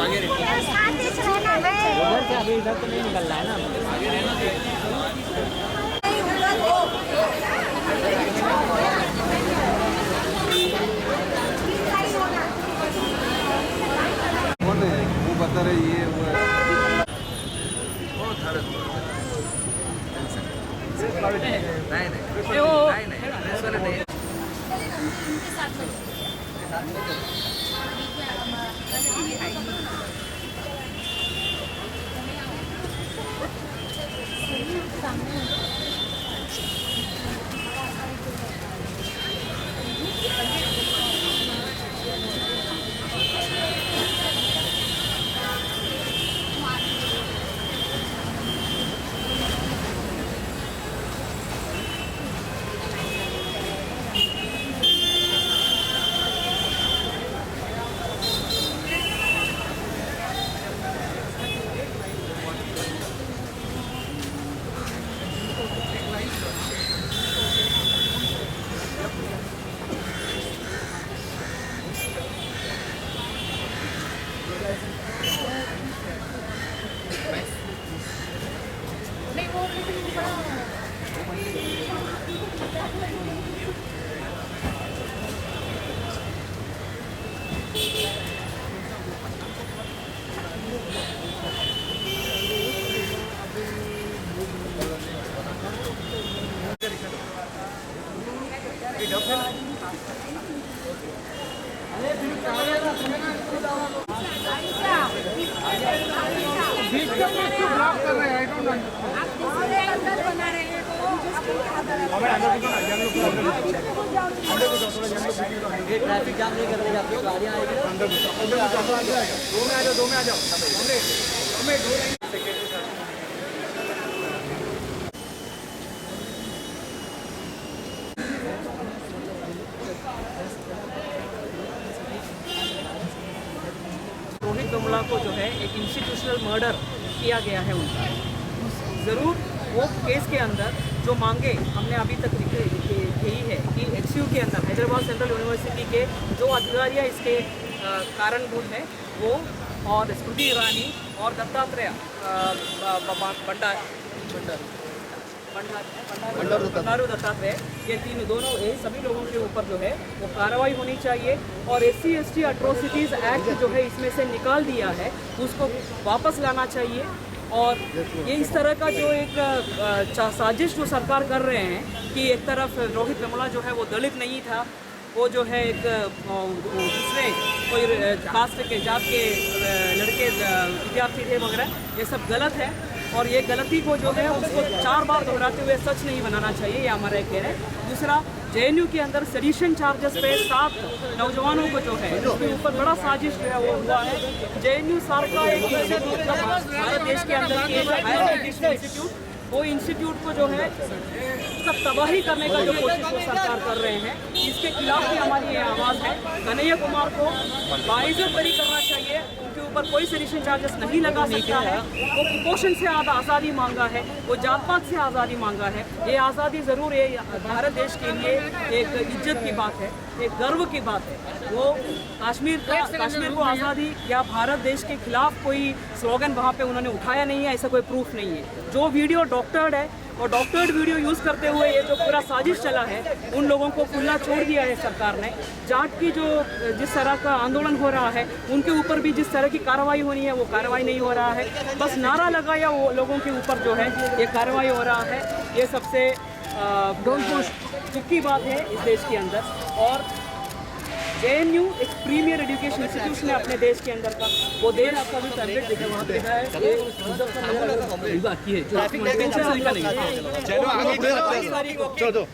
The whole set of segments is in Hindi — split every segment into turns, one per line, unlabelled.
आगे उधर से अभी इधर तो नहीं निकल रहा है ना, आगे रहना
कौन है वो बता रहे, ये वो है नहीं
ट्रैफिक जाम नहीं करने आपकी गाड़ियाँ आएगी दो में आ जाओ रोहित वेमुला को जो है एक इंस्टीट्यूशनल मर्डर किया गया है उनका। ज़रूर वो केस के अंदर जो मांगे हमने अभी तक यही है कि HCU के अंदर हैदराबाद सेंट्रल यूनिवर्सिटी के जो अधिकारियाँ इसके कारणभूत हैं वो, और स्मृति ईरानी और दत्तात्रेय बंडारू दत्तात्रेय, ये तीन दोनों सभी लोगों के ऊपर जो है वो कार्रवाई होनी चाहिए। और SC ST अट्रोसिटीज़ एक्ट जो है इसमें से निकाल दिया है उसको वापस लाना चाहिए। और ये इस तरह का जो एक साजिश जो सरकार कर रहे हैं कि एक तरफ रोहित वेमुला जो है वो दलित नहीं था, वो जो है एक दूसरे कोई कास्ट के जात के लड़के विद्यार्थी थे वगैरह, ये सब गलत है। और ये गलती को जो है उसको 4 बार दोहराते हुए सच नहीं बनाना चाहिए, ये हमारा एक कह है। दूसरा, JNU के अंदर सेडिशन चार्जेस पे 7 नौजवानों को जो है उसके ऊपर बड़ा साजिश जो है वो हुआ है। JNU सारका एक इंस्टीट्यूट भारत देश के अंदर की हायर एजुकेशन इंस्टीट्यूट, वो इंस्टीट्यूट को जो है सब तबाही करने का जो कोशिश वो सरकार कर रहे हैं, इसके खिलाफ भी हमारी ये आवाज़ है। कन्हैया कुमार को बाइज्जत बरी करना चाहिए, उनके ऊपर कोई सेडिशन चार्जेस नहीं लगा सकता है। वो कुपोषण से आज़ादी मांगा है, वो जात पात से आज़ादी मांगा है। ये आज़ादी ज़रूर ये भारत देश के लिए एक इज्जत की बात है, एक गर्व की बात है। वो कश्मीर को आज़ादी या भारत देश के खिलाफ कोई स्लोगन वहाँ पे उन्होंने उठाया नहीं है, ऐसा कोई प्रूफ नहीं है। जो वीडियो डॉक्टर्ड है और डॉक्टर्ड वीडियो यूज़ करते हुए ये जो पूरा साजिश चला है, उन लोगों को खुला छोड़ दिया है सरकार ने। जाट की जो जिस तरह का आंदोलन हो रहा है उनके ऊपर भी जिस तरह की कार्रवाई होनी है वो कार्रवाई नहीं हो रहा है। बस नारा लगाया वो लोगों के ऊपर जो है ये कार्रवाई हो रहा है। ये सबसे दुख की बात है इस देश के अंदर। और JNU एक प्रीमियर एजुकेशन इंस्टीट्यूशन है अपने देश के अंदर का। वो देश आपका भी टैबलेट देखा वहाँ पे है, ये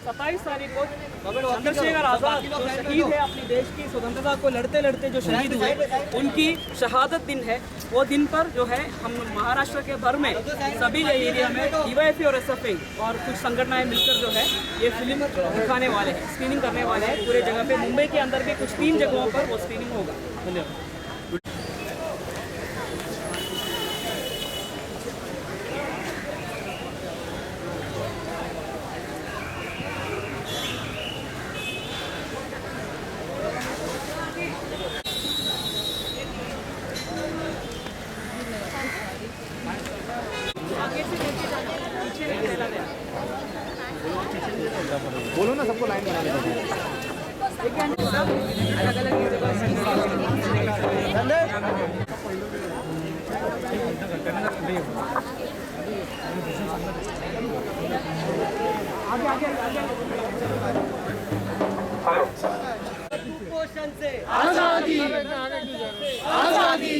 27 तारीख को चंद्रशेखर आज़ाद जो शहीद है अपने देश की स्वतंत्रता को लड़ते लड़ते जो शहीद हुए, उनकी शहादत दिन है। वो दिन पर जो है हम महाराष्ट्र के भर में सभी एरिया में DYFI और SFI और कुछ संगठनाएं मिलकर जो है ये फिल्म दिखाने वाले हैं, स्क्रीनिंग करने वाले हैं पूरे जगह पे। मुंबई के अंदर भी कुछ 3 जगहों पर वो स्क्रीनिंग होगा। धन्यवाद।
बोलो ना सबको लाइन बना देना।
अलग अलग कुपोषण से
आजादी, आजादी,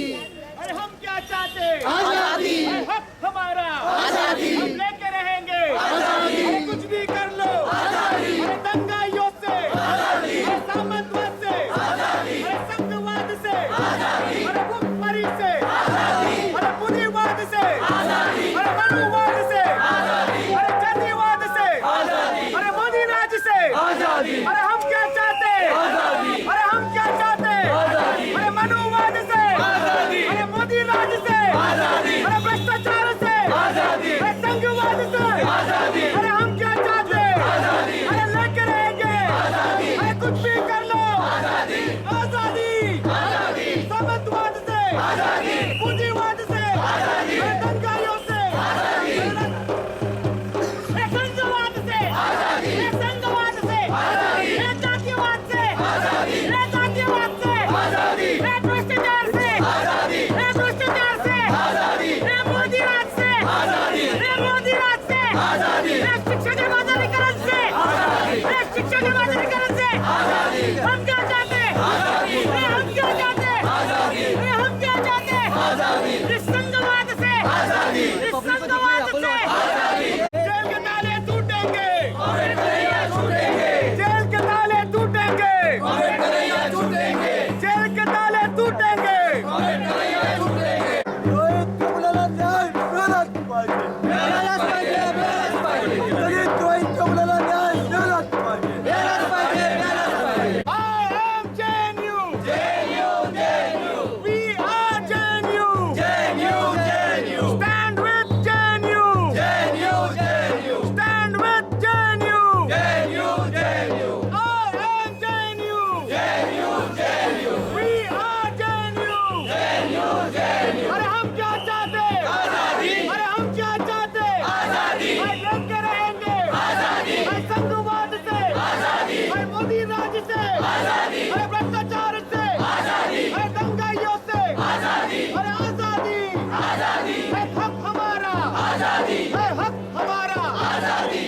अरे हम क्या चाहते?
आजादी,
हक हमारा,
आजादी,
हम लेके रहेंगे।
आजादी,
अरे कुछ भी कर लो,
आजादी,
अरे दंगाइयों से,
आजादी,
अरे सामंतवाद से,
आजादी,
अरे संघवाद से,
आजादी,
अरे भुखमरी से,
आजादी,
अरे पुंजीवाद से,
आजादी,
अरे मनुवाद से,
आजादी,
अरे जातिवाद से,
आजादी,
अरे मोदी राज से,
आजादी,
अरे हम क्या चाहते?
आजादी,
अरे हम क्या चाहते?
आजादी,
अरे मनुवाद से,
आजादी,
अरे मोदी राज से,
आजादी,
अरे भ्रष्टाचार से,
आजादी,
अरे संघवाद से,
आजादी,
अरे हम क्या चाहते?
आजादी,
अरे लेके रहेंगे।
आजादी,
अरे कुछ भी कर लो।
आजादी,
आजादी,
आजादी,
सामंतवाद से,
आजादी,
पूंजीवाद से,
आजादी,
अरे दंगाइयों से,
आजादी,
अरे संघवाद से,
आजादी,
अरे संघवाद से,
आजादी,
अरे जातिवाद से,
आजादी,
अरे जातिवाद से,
आजादी,
अरे भ्रष्टाचार से,
आजादी,
अरे भ्रष्टाचार से,
आजादी,
अरे मोदी राज से,
आजादी,
अरे मोदी राज से,
आजादी,
अरे शिक्षा के मौलिकीकरण से,
आजादी,
अरे शिक्षा के मौलिकीकरण से,
आजादी,
हम क्या चाहते?
आजादी,
अरे हम क्या चाहते?
आजादी,
अरे हम क्या चाहते?
आजादी,
इस संघवाद से,
आजादी,
इस संघवाद से,
आजादी,
जेल के ताले टूटेंगे,
कन्हैया छूटेंगे,
जेल के ताले टूटेंगे,
कन्हैया छूटेंगे,
जेल के ताले टूटेंगे।
कन्हैया छूटेंगे।
रोहित कमलाला न्याय मिळालाच पाहिजे.
मिळालाच पाहिजे, मिळालाच पाहिजे,
दलित रोहित कमलाला न्याय मिळालाच पाहिजे.
मिळालाच पाहिजे, मिळालाच पाहिजे.
I am JNU.
JNU, JNU,
We are JNU.
JNU, JNU,
Stand with JNU.
JNU, JNU,
Stand with JNU.
JNU, JNU,
I am JNU.
JNU, JNU,
We are JNU.
JNU, JNU.
अरे हम क्या चाहते?
आजादी,
अरे हम क्या चाहते?
आजादी,
अरे लेके रहेंगे।
आजादी,
अरे संघवाद से,
आजादी,
अरे मोदी राज से,
आजादी,
अरे भ्रष्टाचार से,
आजादी,
अरे दंगाइयों से,
आजादी,
अरे आजादी,
आजादी,
है हक हमारा,
आजादी,
है हक हमारा।
आजादी।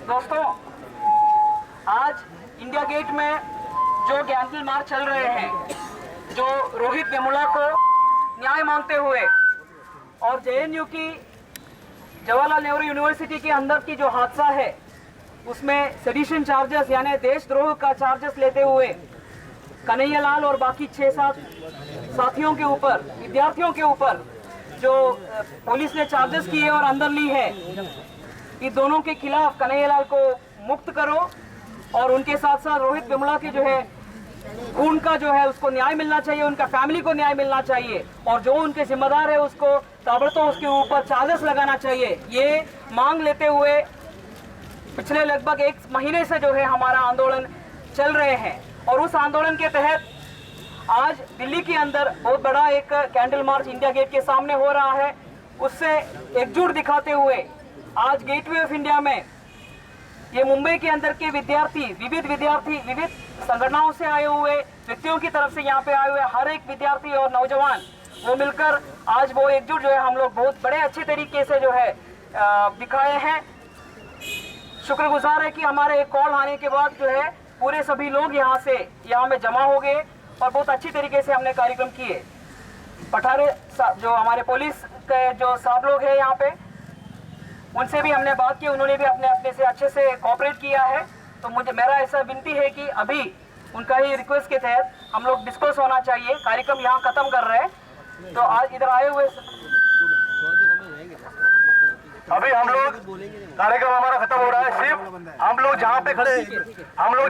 दोस्तों, आज इंडिया गेट में जो कैंडल मार्च चल रहे हैं, जो रोहित वेमुला को न्याय मांगते हुए और जेएनयू की जवाहरलाल नेहरू यूनिवर्सिटी के अंदर की जो हादसा है उसमें सेडिशन चार्जेस यानी देशद्रोह का चार्जेस लेते हुए कन्हैया लाल और बाकी 6-7 साथियों के ऊपर, विद्यार्थियों के ऊपर जो पुलिस ने चार्जेस किए और अंदर ली है, इन दोनों के खिलाफ कन्हैया लाल को मुक्त करो और उनके साथ साथ रोहित वेमुला के जो है खून का जो है उसको न्याय मिलना चाहिए, उनका फैमिली को न्याय मिलना चाहिए और जो उनके जिम्मेदार है उसको ताबड़तोड़ उसके ऊपर चार्जेस लगाना चाहिए। ये मांग लेते हुए पिछले लगभग 1 महीने से जो है हमारा आंदोलन चल रहे हैं और उस आंदोलन के तहत आज दिल्ली के अंदर बहुत बड़ा एक कैंडल मार्च इंडिया गेट के सामने हो रहा है। उससे एकजुट दिखाते हुए आज गेटवे ऑफ इंडिया में ये मुंबई के अंदर के विद्यार्थी विविध संगठनों से आए हुए व्यक्तियों की तरफ से यहाँ पे आए हुए हर एक विद्यार्थी और नौजवान वो मिलकर आज वो एकजुट जो है हम लोग बहुत बड़े अच्छे तरीके से जो है दिखाए हैं। शुक्रगुजार है कि हमारे एक कॉल आने के बाद जो है पूरे सभी लोग यहाँ में जमा हो गए और बहुत अच्छी तरीके से हमने कार्यक्रम किए। पठारे जो हमारे पुलिस के जो साहब लोग हैं यहाँ पे, उनसे भी हमने बात की, उन्होंने भी अपने से अच्छे से कोऑपरेट किया है। तो मेरा ऐसा विनती है कि अभी उनका ही रिक्वेस्ट के तहत हम लोग डिस्कस होना चाहिए, कार्यक्रम यहाँ खत्म कर रहे हैं। तो आज इधर आए हुए
अभी हम लोग कार्यक्रम हमारा खत्म हो रहा है, सिर्फ हम हम लोग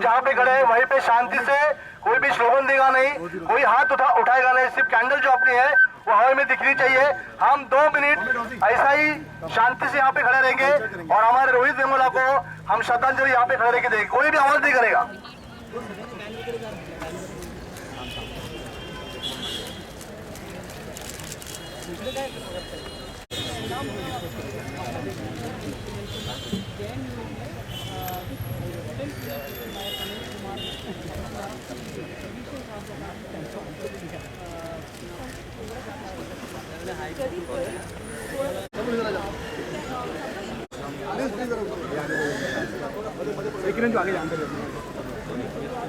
जहाँ पे खड़े हैं वहीं पे शांति से कोई भी स्लोगन देगा नहीं, कोई हाथ उठाएगा नहीं, सिर्फ कैंडल जो अपनी है वो हवा में दिखनी चाहिए। हम 2 मिनट ऐसा ही शांति से यहाँ पे खड़े रहेंगे और हमारे रोहित वेमुला को हम श्रद्धांजलि यहाँ पे खड़े रह के देंगे, कोई भी आवाज नहीं करेगा।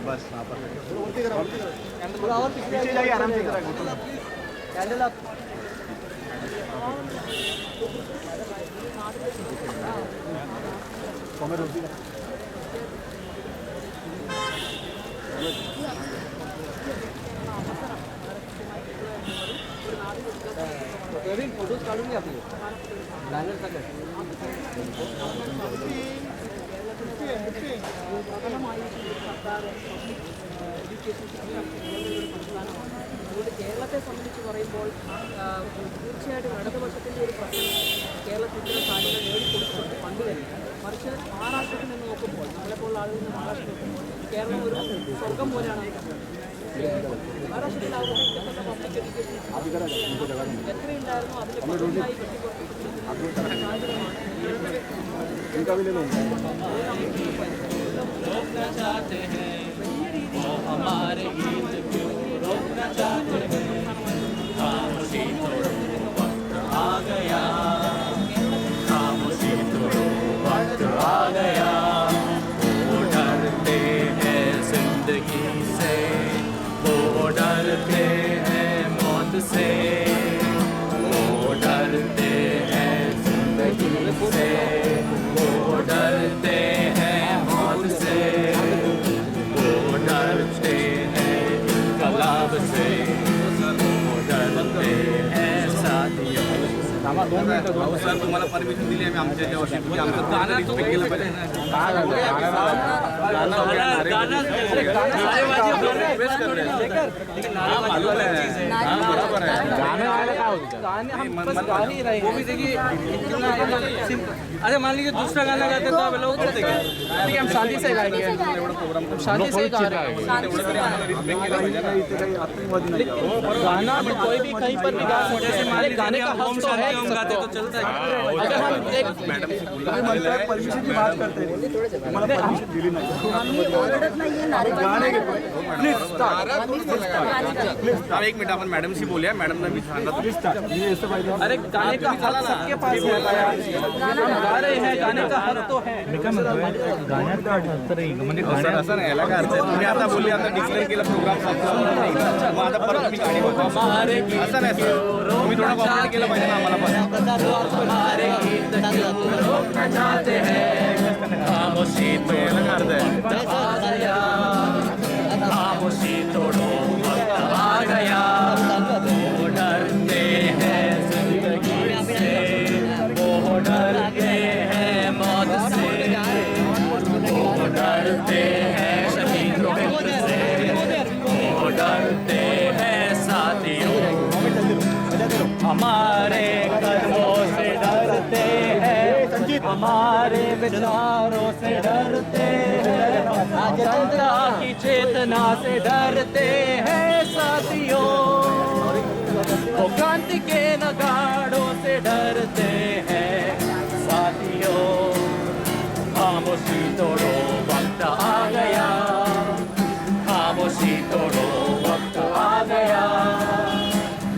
बस थोड़ा और पीछे जाइए, आराम से कैंडल आप फोटोज काढून घ्या आपली बॅनर सगळं കേരളത്തെ സംബന്ധിച്ച് പറയുമ്പോൾ തീർച്ചയായിട്ടും ഇടതുപക്ഷത്തിൻ്റെ ഒരു പ്രശ്നം കേരളത്തിൽ ഇത്തരം കാര്യങ്ങൾ നേടിക്കൊടുത്തിട്ടുണ്ട് പണ്ട് തന്നെ. മറിച്ച് മഹാരാഷ്ട്രത്തിൽ നിന്ന് നോക്കുമ്പോൾ നമ്മളെപ്പോലുള്ള ആളുകൾ നിന്ന് മഹാരാഷ്ട്ര നോക്കുമ്പോൾ കേരളം ഒരു സ്വർഗം പോലെയാണ് മഹാരാഷ്ട്രത്തിലാവുമ്പോൾ ഇന്നത്തെ പബ്ലിക് എഡ്യൂക്കേഷൻ എത്രയുണ്ടായിരുന്നു അതിൽ പലതായി വെട്ടിക്കൊടുത്തിട്ടുള്ള
हमारे गीत क्यों रोकना चाहते हैं, खामोशी तोड़ो वक्त आ गया, खामोशी तोड़ो वक्त आ गया। वो डरते हैं जिंदगी से, वो डरते हैं मौत से, वो डरते हैं जिंदगी से, वो डरते हैं मौत से, डरते हैं कलाब से, वो डरते हैं साथियों।
सर तुम्हाला परमिशन दिली आम्ही आमच्या जेव्हा तुम्ही आमचं गाणं रिस्पेक्ट केलं पाहिजे ना।
अरे मान लीजिए दूसरा गाना गाते तो आप लोग हम शांति से गाएंगे, शांति से गा रहे हैं। गाना भी कोई भी कहीं पर भी गा सकते हैं, हमारे गाने का हक तो है, गाते तो चलता है। अगर हम एक
परमिशन की बात करते हैं, हमारा परमिशन दिली नाही, गाणे प्लीज स्टार्ट।
एक मिनिट आपण मॅडमशी बोलूया, मॅडमला मी सांगतो
प्लीज स्टार्ट। ये ऐसे भाई
अरे गाने का हक सबके पास है, हम गा रहे हैं, गाने का हक तो है।
सर असं नाही, याला काय अर्थ आहे? तुम्ही आता बोलले, आता डिक्लेअर केलं प्रोग्राम संपला, मग आता परत मी गाणी बोलतो असं नाही सर, तुम्ही थोडं कॉपरेट केलं पाहिजे ना आम्हाला पण।
हमारे गीत क्यों रोकना चाहते हैं, खामोशी तोड़ो वक्त आ गया, खामोशी तोड़ो वक्त आ गया। वो डरते हैं जिंदगी से, वो डरते हैं मौत से, वो डरते हैं शहीदों से, वो डरते हैं साथियों। हमारे कदमों से डरते हैं, हमारे विचारों से डरते हैं, जनता की चेतना से डरते हैं साथियों। वो क्रांति के नगाड़ों से डरते हैं साथियों। खामोशी तोड़ो वक्त आ गया, खामोशी तोड़ो वक्त आ गया।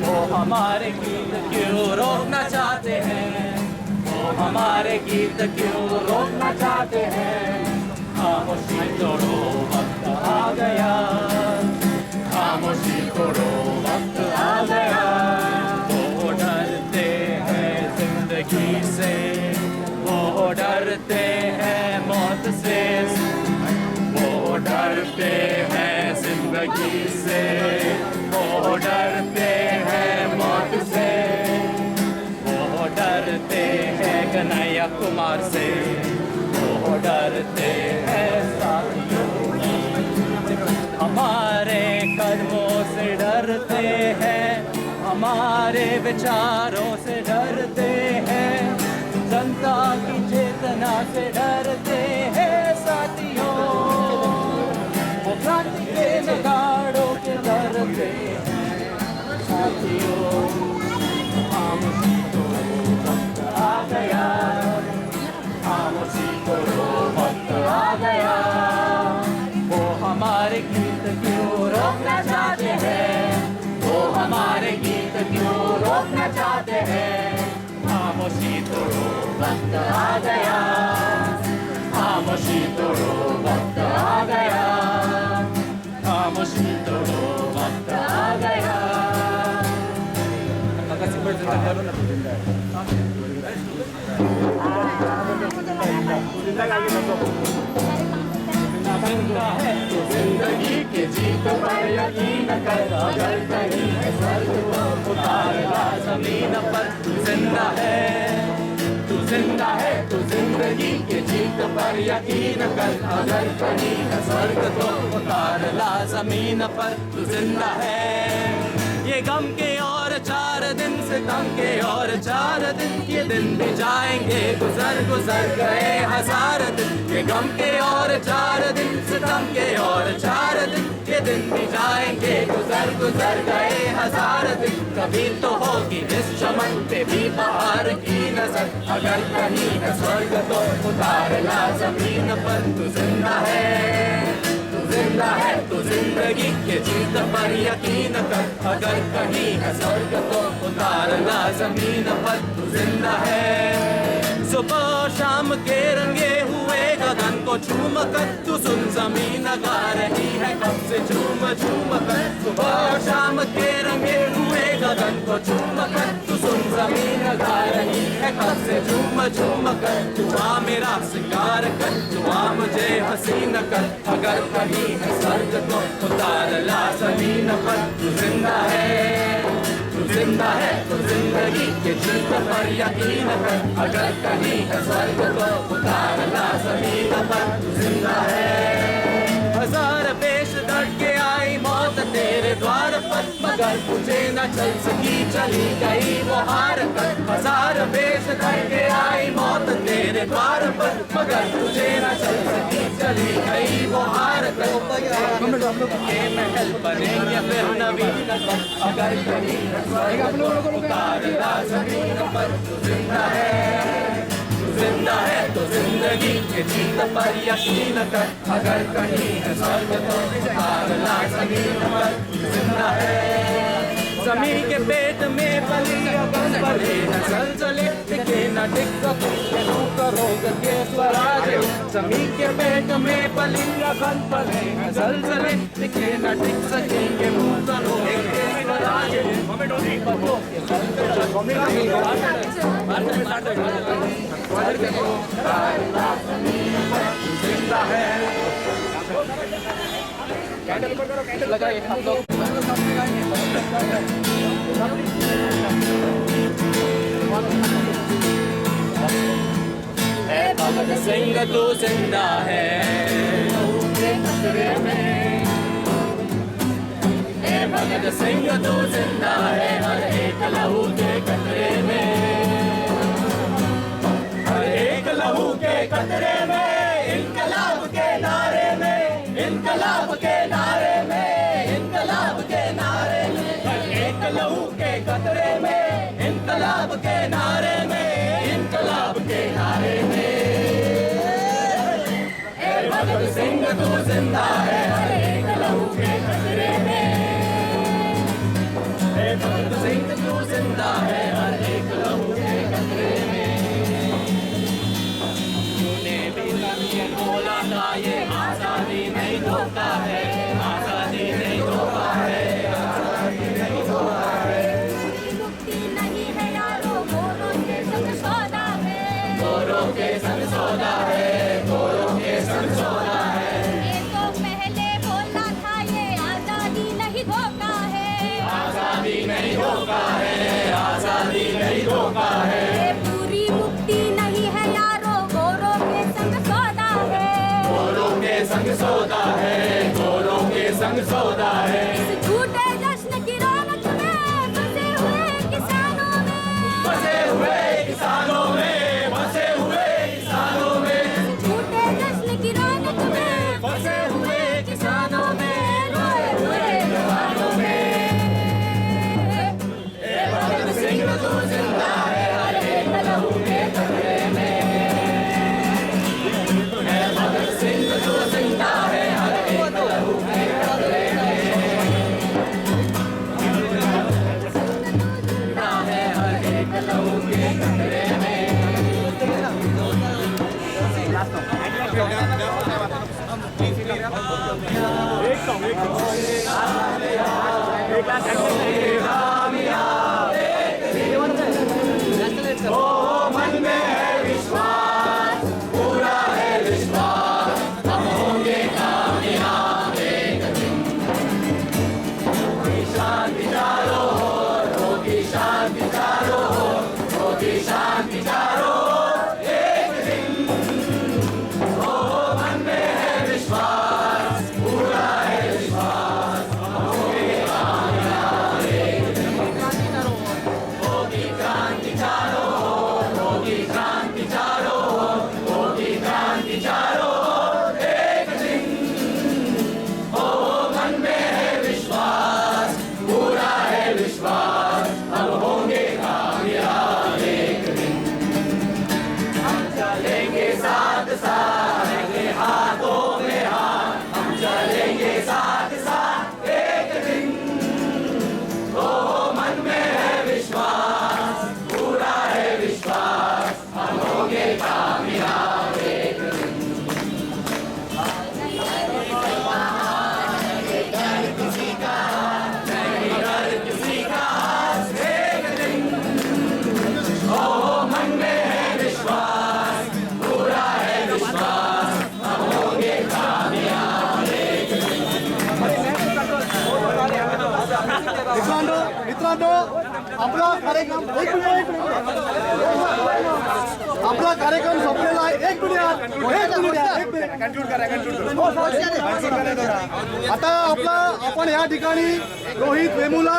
वो हमारे गीत क्यों रोकना चाहते हैं, वो हमारे गीत क्यों रोकना चाहते हैं। खामोशी तोड़ो वक्त आ गया, खामोशी तोड़ो वक्त आ गया। वो डरते हैं जिंदगी से, वो डरते हैं मौत से, वो डरते हैं जिंदगी से, वो डरते हैं मौत से, वो डरते हैं कन्हैया कुमार से, वो डरते हमारे विचारों से डरते हैं, जनता की चेतना से डरते हैं साथियों, वो क्रांति के नगाड़ों के डरते हैं साथियों। खामोशी करो वक्त आ गया, खामोशी करो वक्त आ गया, वो हमारे गीत क्यों रोकना चाहते हैं, वो हमारे गीत क्यों रोकना चाहते हैं। खामोशी तोड़ो वक्त आ गया, खामोशी तोड़ो वक्त आ गया, खामोशी तोड़ो वक्त आ गया। जिंदा है तो जिंदगी के जीत पर यकीन कर, अगर कहीं है स्वर्ग तो उतारना जमीन पर। तू जिंदा है, तू जिंदा है तो जिंदगी के जीत पर यकीन कर, अगर कहीं है स्वर्ग तो उतारना जमीन पर। तू जिंदा है, ये गम के और 4 दिन, सितम के और 4 दिन, ये दिन भी जाएंगे गुजर गुजर गए 1000 दिन। ये गम के और 4 दिन, सितम के और 4 दिन, ये दिन भी जाएंगे गुजर गुजर गए 1000 दिन। कभी तो होगी इस चमन पे भी बाहर की नजर, अगर कहीं है स्वर्ग तो उतारना जमीन पर। तू जिंदा है, जिंदा है तो जिंदगी के जीत पर यकीन कर, अगर कहीं है स्वर्ग तो उतारना जमीन पर। तू जिंदा है, सुबह शाम के रंगे हुए गगन को चूम कर, तू सुन जमीन गा रही है कब से झूम झूम कर। सुबह शाम के रंगे हुए गगन को चूम कर, तू सुन जमीन गा रही है कब से झूम झूम कर। तू आ मेरा सिंगार कर, तू आ मुझे हसीन कर, अगर कहीं है स्वर्ग तो उतारना जमीन पर। तू जिंदा है, तू जिंदा है तो जिंदगी के जीत पर यकीन कर, अगर कहीं है स्वर्ग तो उतारना जमीन पर। तू जिंदा है, 1000 पेश डट के आई मौत तेरे द्वार पर, मगर तुझे न चल सकी चली गई वो हार कर। 1000 पेश डट के आई मौत तेरे द्वार पर, मगर तुझे न चल सकी चली गई वो हार कर। ये महल बनेंगे फिर नवीन पर, अगर कहीं स्वर्ग उतारना जमीन पर। तू जिंदा है, तू जिंदा है तो जिंदगी के जीत पर यकीन कर, अगर कहीं है स्वर्ग तो उतारना जमीन पर। तू जिंदा है, जमीन के पेट में पली अगन पले न जलजले, टिके न टिक सके तू करोगे के स्वराज। जमीन के पेट में पली अगन पले न जलजले, टिके न टिक सकेंगे तू करोगे के स्वराज। जिंदा है, लगाइए हम लोग। भगत सिंह तू जिंदा है, भगत सिंह तू जिंदा है, हर एक लहू के कतरे में, हर एक लहू के कतरे में, इनकलाब के नारे में, इनकलाब के नारे में, इनकलाब के नारे में, हर एक लहू के कतरे में, इनकलाब के नारे में, इनकलाब के नारे में। भगत सिंह तू जिंदा है, हर एक लहू के कतरे में, भगत सिंह तू जिंदा है, हर एक लहू के कतरे में। तूने भी ये बोला था ये आजादी नहीं धोखा है, आजादी नहीं धोखा है, आजादी नहीं धोखा है।
मुक्ति नहीं है यारो, गोरों के संग सौदा है,
गोरों के संग सौदा है, गोरों के संग सौदा है।
ये तो पहले बोला था ये आजादी नहीं धोखा है,
आजादी नहीं धोखा है, आजादी नहीं धोखा है।
ये पूरी मुक्ति नहीं है यारो, गोरों के संग सौदा है,
गोरों के संग सौदा है, गोरों के संग सौदा है।
इस झूठे जश्न की रौनक में फंसे हुए की रौनक में,
फंसे हुए किसानों में, रोए हुए जवानों में। भगत सिंह तू जिंदा है हर एक लहू के कतरे में। भगत सिंह तू जिंदा है हर एक लहू के कतरे में। जिंदा है हर एक लहू के कतरे में। मन में है विश्वास, पूरा है विश्वास, हम होंगे कामयाब एक दिन। होगी शांति चारों ओर, होगी शांति चारों ओर, होगी शांति चारों ओर एक दिन। ओ मन में है विश्वास, पूरा है विश्वास, हम होंगे कामयाब एक दिन। होगी क्रांति चारों ओर, होगी क्रांति चारों ओर, होगी क्रांति चारों ओर एक दिन। ओ मन में है विश्वास, पूरा है विश्वास, हम होंगे कामयाब एक दिन। हम चलेंगे साथ साथ, रहेंगे हाथों में हाथ, हम चलेंगे साथ साथ एक दिन। ओ मन में है विश्वास, पूरा है विश्वास, हम होंगे कामयाब एक दिन। किसी का नहीं डर किसी का एक दिन। ओ मन में है विश्वास, पूरा है विश्वास, हम होंगे कामयाब एक दिन।
मित्रांनो आपला कार्यक्रम एक मिनिट आपला कार्यक्रम संपलेला आहे. एक मिनिट आता आपण या ठिकाणी रोहित वेमुला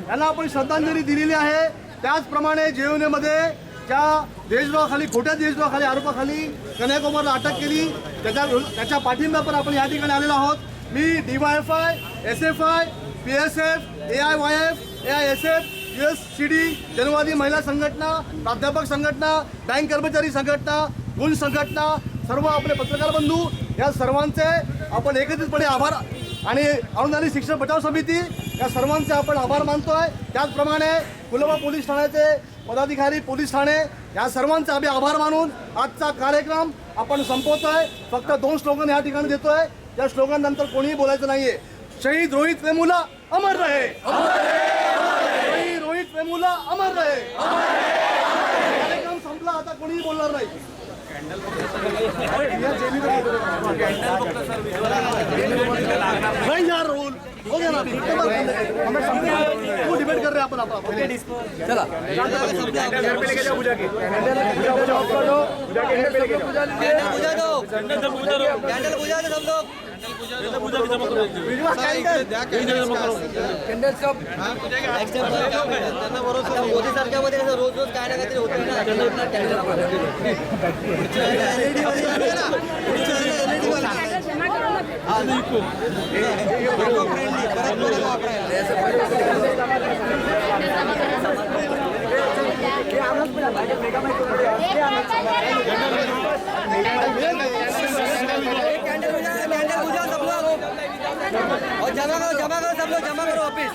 यांना आपण श्रद्धांजली दिलेली आहे. त्याचप्रमाणे जेएनयूमध्ये ज्या देशद्रोहाखाली खोट्या देशद्रोहाखाली आरोपाखाली कन्याकुमारला अटक केली त्याच्या पाठिंब्यावर आपण या ठिकाणी आलेलो आहोत. मी DYFI, SFI, PSF, AIYF, AISF, USCD, जनवादी महिला संघटना, प्राध्यापक संघटना, बँक कर्मचारी संघटना, गुण संघटना, सर्व आपले पत्रकार बंधू या सर्वांचे आपण एकत्रितपणे आभार आणि अनुदानित शिक्षण बचाव समिती या सर्वांचे आपण आभार मानतोय. त्याचप्रमाणे कुलाबा पोलीस ठाण्याचे पदाधिकारी, पोलीस ठाणे या सर्वांचे आम्ही आभार मानून आजचा कार्यक्रम आपण संपवतोय. फक्त 2 स्लोगन या ठिकाणी देतोय. या स्लोगन नंतर कोणीही बोलायचं नाहीये. शहीद रोहित वेमुला अमर रहे, शहीद रोहित वेमुला अमर रहे. कार्यक्रम संपला, आता कोणीही बोलणार नाही. नहीं यार रोल हो गया ना अभी वो डिबेट कर रहे हैं अपन चला लेके जाओ पूजा के पूजा दो कैंडल पूजा दो सब लोग कैंडल सब मोदी सरकारमध्ये रोज रोज काय ना काहीतरी होतं और जमा करो सब लोग, जमा करो ऑफिस।